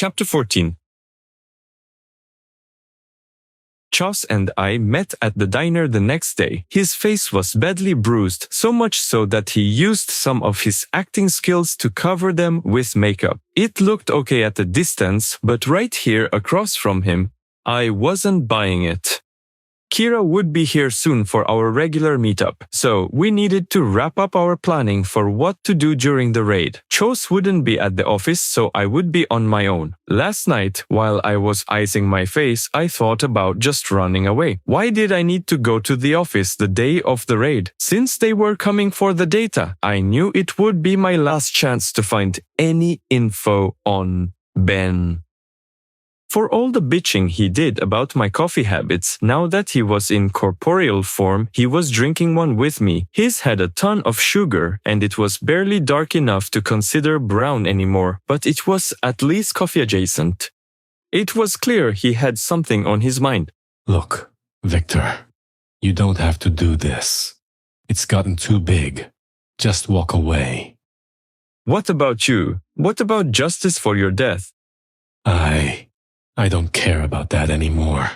Chapter 14. Chaus and I met at the diner the next day. His face was badly bruised, so much so that he used some of his acting skills to cover them with makeup. It looked okay at a distance, but right here across from him, I wasn't buying it. Kira would be here soon for our regular meetup, so we needed to wrap up our planning for what to do during the raid. Chaus wouldn't be at the office, so I would be on my own. Last night, while I was icing my face, I thought about just running away. Why did I need to go to the office the day of the raid? Since they were coming for the data, I knew it would be my last chance to find any info on Ben. For all the bitching he did about my coffee habits, now that he was in corporeal form, he was drinking one with me. His had a ton of sugar, and it was barely dark enough to consider brown anymore, but it was at least coffee adjacent. It was clear he had something on his mind. Look, Viktor, you don't have to do this. It's gotten too big. Just walk away. What about you? What about justice for your death? I don't care about that anymore.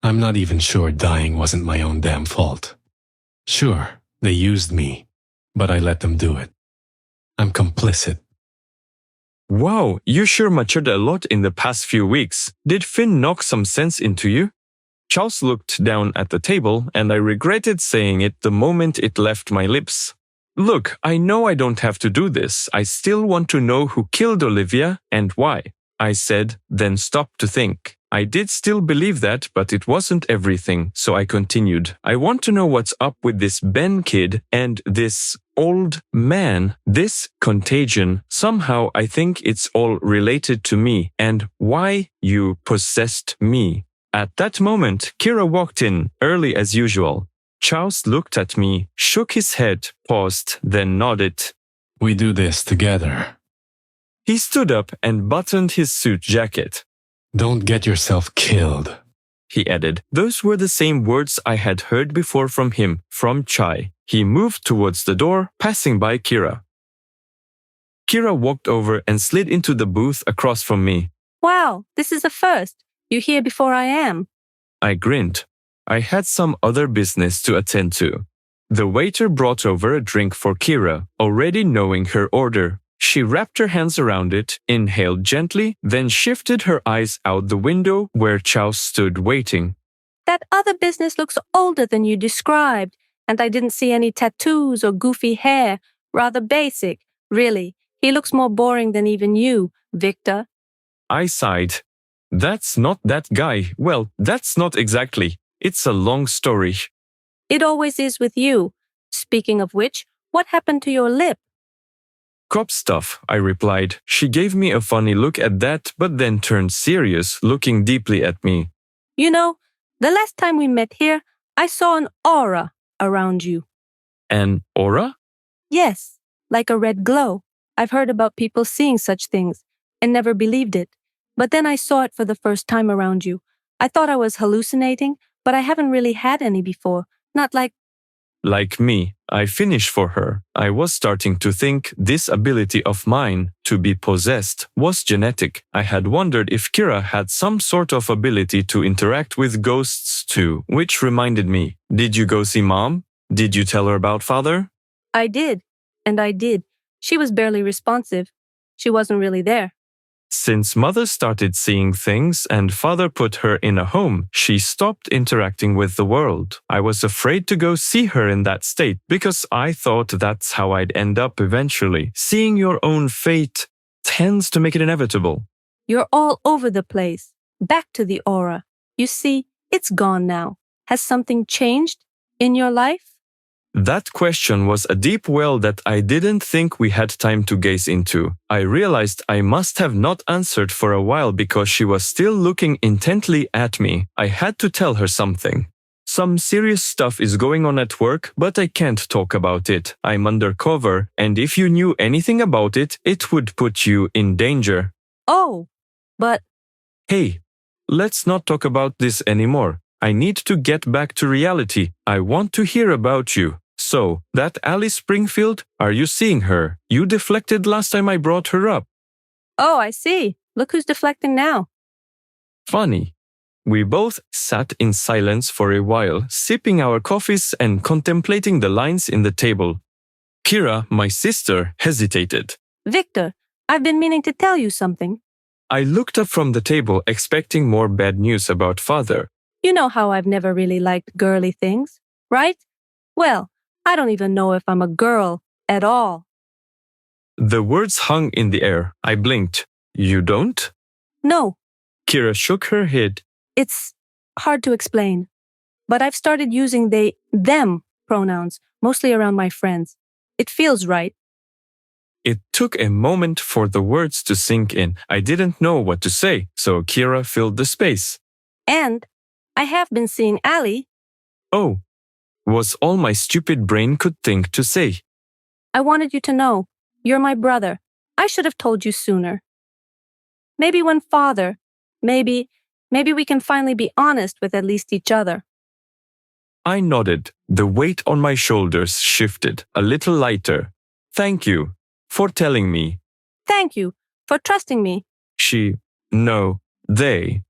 I'm not even sure dying wasn't my own damn fault. Sure, they used me, but I let them do it. I'm complicit. Wow, you sure matured a lot in the past few weeks. Did Finn knock some sense into you? Chaus looked down at the table, and I regretted saying it the moment it left my lips. Look, I know I don't have to do this. I still want to know who killed Olivia and why. I said, then stopped to think. I did still believe that, but it wasn't everything, so I continued. I want to know what's up with this Ben kid and this old man, this contagion. Somehow I think it's all related to me and why you possessed me. At that moment, Kira walked in, early as usual. Chaus looked at me, shook his head, paused, then nodded. We do this together. He stood up and buttoned his suit jacket. Don't get yourself killed, he added. Those were the same words I had heard before from him, from Chai. He moved towards the door, passing by Kira. Kira walked over and slid into the booth across from me. Wow, this is a first. You're here before I am. I grinned. I had some other business to attend to. The waiter brought over a drink for Kira, already knowing her order. She wrapped her hands around it, inhaled gently, then shifted her eyes out the window where Chaus stood waiting. That other business looks older than you described, and I didn't see any tattoos or goofy hair. Rather basic, really. He looks more boring than even you, Viktor. I sighed. That's not that guy. Well, that's not exactly. It's a long story. It always is with you. Speaking of which, what happened to your lip? Cop stuff, I replied. She gave me a funny look at that, but then turned serious, looking deeply at me. You know, the last time we met here, I saw an aura around you. An aura? Yes, like a red glow. I've heard about people seeing such things and never believed it. But then I saw it for the first time around you. I thought I was hallucinating, but I haven't really had any before. Not like... Like me, I finished for her. I was starting to think this ability of mine, to be possessed, was genetic. I had wondered if Kira had some sort of ability to interact with ghosts too, which reminded me. Did you go see Mom? Did you tell her about Father? I did, and I did. She was barely responsive. She wasn't really there. Since Mother started seeing things and Father put her in a home, she stopped interacting with the world. I was afraid to go see her in that state because I thought that's how I'd end up eventually. Seeing your own fate tends to make it inevitable. You're all over the place. Back to the aura. You see, it's gone now. Has something changed in your life? That question was a deep well that I didn't think we had time to gaze into. I realized I must have not answered for a while because she was still looking intently at me. I had to tell her something. Some serious stuff is going on at work, but I can't talk about it. I'm undercover, and if you knew anything about it, it would put you in danger. Oh, but... Hey, let's not talk about this anymore. I need to get back to reality. I want to hear about you. So, that Alice Springfield, are you seeing her? You deflected last time I brought her up. Oh, I see. Look who's deflecting now. Funny. We both sat in silence for a while, sipping our coffees and contemplating the lines in the table. Kira, my sister, hesitated. Viktor, I've been meaning to tell you something. I looked up from the table, expecting more bad news about father. You know how I've never really liked girly things, right? Well, I don't even know if I'm a girl at all. The words hung in the air. I blinked. You don't? No, Kira shook her head. it's hard to explain. But I've started using they, them pronouns, mostly around my friends. It feels right. It took a moment for the words to sink in. I didn't know what to say, so Kira filled the space. And I have been seeing Ali. Oh, was all my stupid brain could think to say. I wanted you to know. You're my brother. I should have told you sooner. Maybe when father, maybe we can finally be honest with at least each other. I nodded. The weight on my shoulders shifted, a little lighter. Thank you for telling me. Thank you for trusting me. They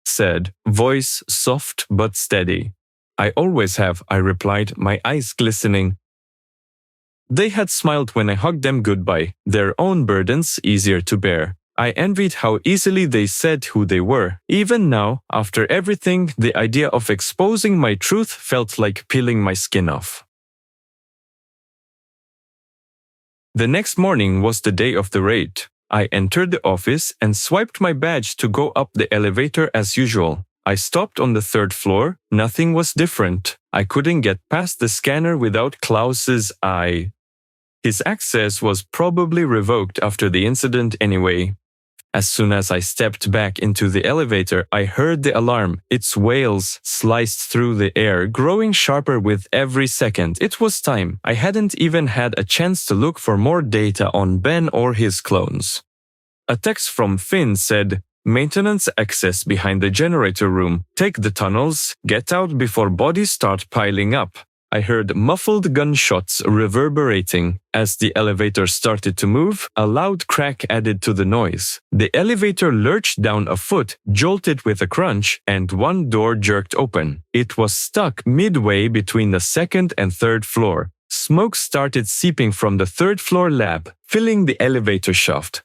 said, voice soft but steady. I always have, I replied, my eyes glistening. They had smiled when I hugged them goodbye, their own burdens easier to bear. I envied how easily they said who they were. Even now, after everything, the idea of exposing my truth felt like peeling my skin off. The next morning was the day of the raid. I entered the office and swiped my badge to go up the elevator as usual. I stopped on the third floor. Nothing was different. I couldn't get past the scanner without Klaus's eye. His access was probably revoked after the incident anyway. As soon as I stepped back into the elevator, I heard the alarm. Its wails sliced through the air, growing sharper with every second. It was time. I hadn't even had a chance to look for more data on Ben or his clones. A text from Finn said, "Maintenance access behind the generator room. Take the tunnels. Get out before bodies start piling up." I heard muffled gunshots reverberating. As the elevator started to move, a loud crack added to the noise. The elevator lurched down a foot, jolted with a crunch, and one door jerked open. It was stuck midway between the second and third floor. Smoke started seeping from the third floor lab, filling the elevator shaft.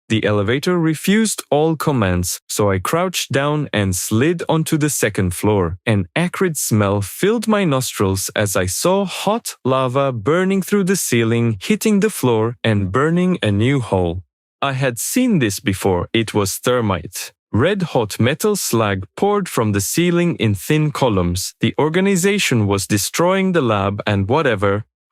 The elevator refused all commands, so I crouched down and slid onto the second floor. An acrid smell filled my nostrils as I saw hot lava burning through the ceiling, hitting the floor, and burning a new hole. I had seen this before. It was thermite. Red-hot metal slag poured from the ceiling in thin columns. The organization was destroying the lab and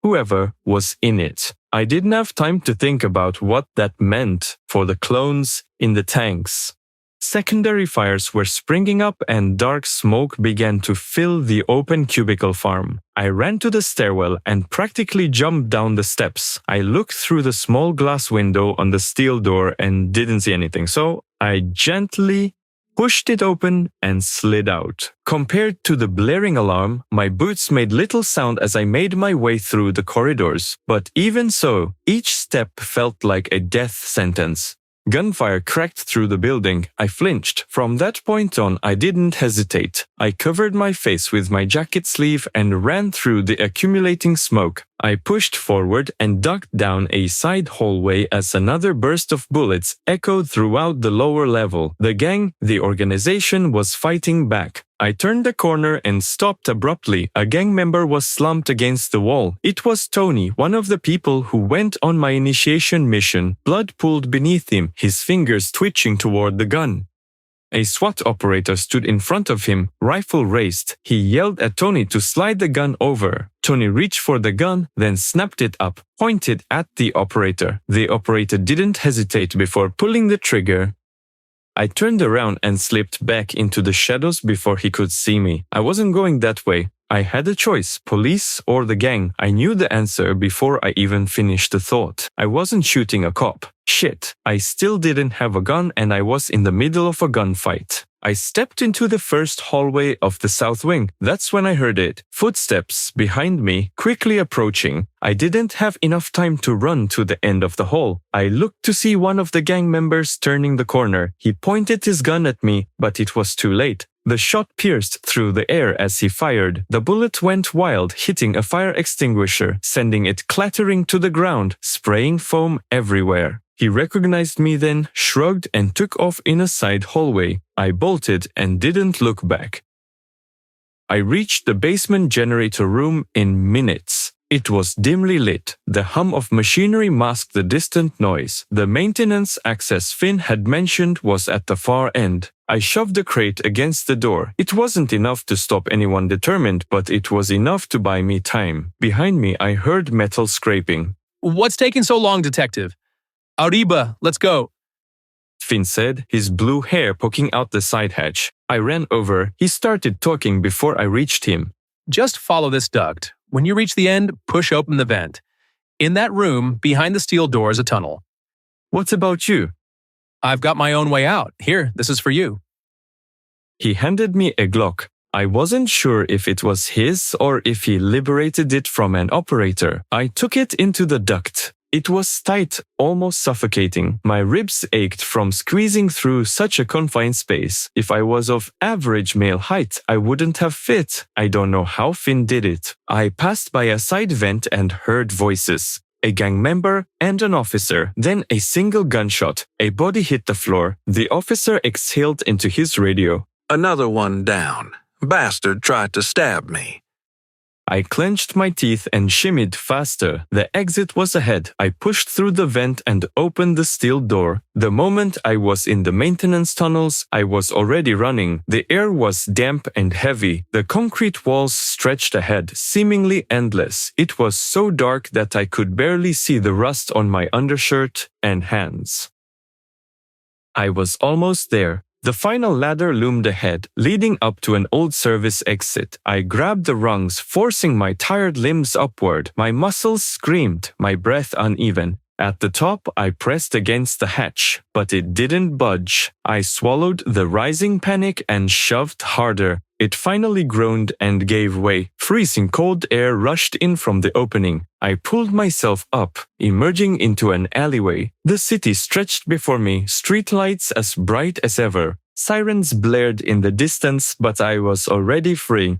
whoever was in it. I didn't have time to think about what that meant for the clones in the tanks. Secondary fires were springing up and dark smoke began to fill the open cubicle farm. I ran to the stairwell and practically jumped down the steps. I looked through the small glass window on the steel door and didn't see anything, so I gently pushed it open and slid out. Compared to the blaring alarm, my boots made little sound as I made my way through the corridors. But even so, each step felt like a death sentence. Gunfire cracked through the building. I flinched. From that point on, I didn't hesitate. I covered my face with my jacket sleeve and ran through the accumulating smoke. I pushed forward and ducked down a side hallway as another burst of bullets echoed throughout the lower level. The organization was fighting back. I turned the corner and stopped abruptly. A gang member was slumped against the wall. It was Tony, one of the people who went on my initiation mission. Blood pooled beneath him, his fingers twitching toward the gun. A SWAT operator stood in front of him, rifle raised. He yelled at Tony to slide the gun over. Tony reached for the gun, then snapped it up, pointed at the operator. The operator didn't hesitate before pulling the trigger. I turned around and slipped back into the shadows before he could see me. I wasn't going that way. I had a choice, police or the gang. I knew the answer before I even finished the thought. I wasn't shooting a cop. Shit, I still didn't have a gun and I was in the middle of a gunfight. I stepped into the first hallway of the south wing. That's when I heard it. Footsteps behind me, quickly approaching. I didn't have enough time to run to the end of the hall. I looked to see one of the gang members turning the corner. He pointed his gun at me, but it was too late. The shot pierced through the air as he fired. The bullet went wild, hitting a fire extinguisher, sending it clattering to the ground, spraying foam everywhere. He recognized me then, shrugged, and took off in a side hallway. I bolted and didn't look back. I reached the basement generator room in minutes. It was dimly lit. The hum of machinery masked the distant noise. The maintenance access Finn had mentioned was at the far end. I shoved the crate against the door. It wasn't enough to stop anyone determined, but it was enough to buy me time. Behind me, I heard metal scraping. "What's taking so long, Detective? Arriba, let's go." Finn said, his blue hair poking out the side hatch. I ran over. He started talking before I reached him. "Just follow this duct. When you reach the end, push open the vent. In that room, behind the steel door is a tunnel. What about you? I've got my own way out. Here, this is for you." He handed me a Glock. I wasn't sure if it was his or if he liberated it from an operator. I took it into the duct. It was tight, almost suffocating. My ribs ached from squeezing through such a confined space. If I was of average male height, I wouldn't have fit. I don't know how Finn did it. I passed by a side vent and heard voices. A gang member and an officer. Then a single gunshot. A body hit the floor. The officer exhaled into his radio. "Another one down. Bastard tried to stab me." I clenched my teeth and shimmied faster. The exit was ahead. I pushed through the vent and opened the steel door. The moment I was in the maintenance tunnels, I was already running. The air was damp and heavy. The concrete walls stretched ahead, seemingly endless. It was so dark that I could barely see the rust on my undershirt and hands. I was almost there. The final ladder loomed ahead, leading up to an old service exit. I grabbed the rungs, forcing my tired limbs upward. My muscles screamed, my breath uneven. At the top, I pressed against the hatch, but it didn't budge. I swallowed the rising panic and shoved harder. It finally groaned and gave way. Freezing cold air rushed in from the opening. I pulled myself up, emerging into an alleyway. The city stretched before me, streetlights as bright as ever. Sirens blared in the distance, but I was already free.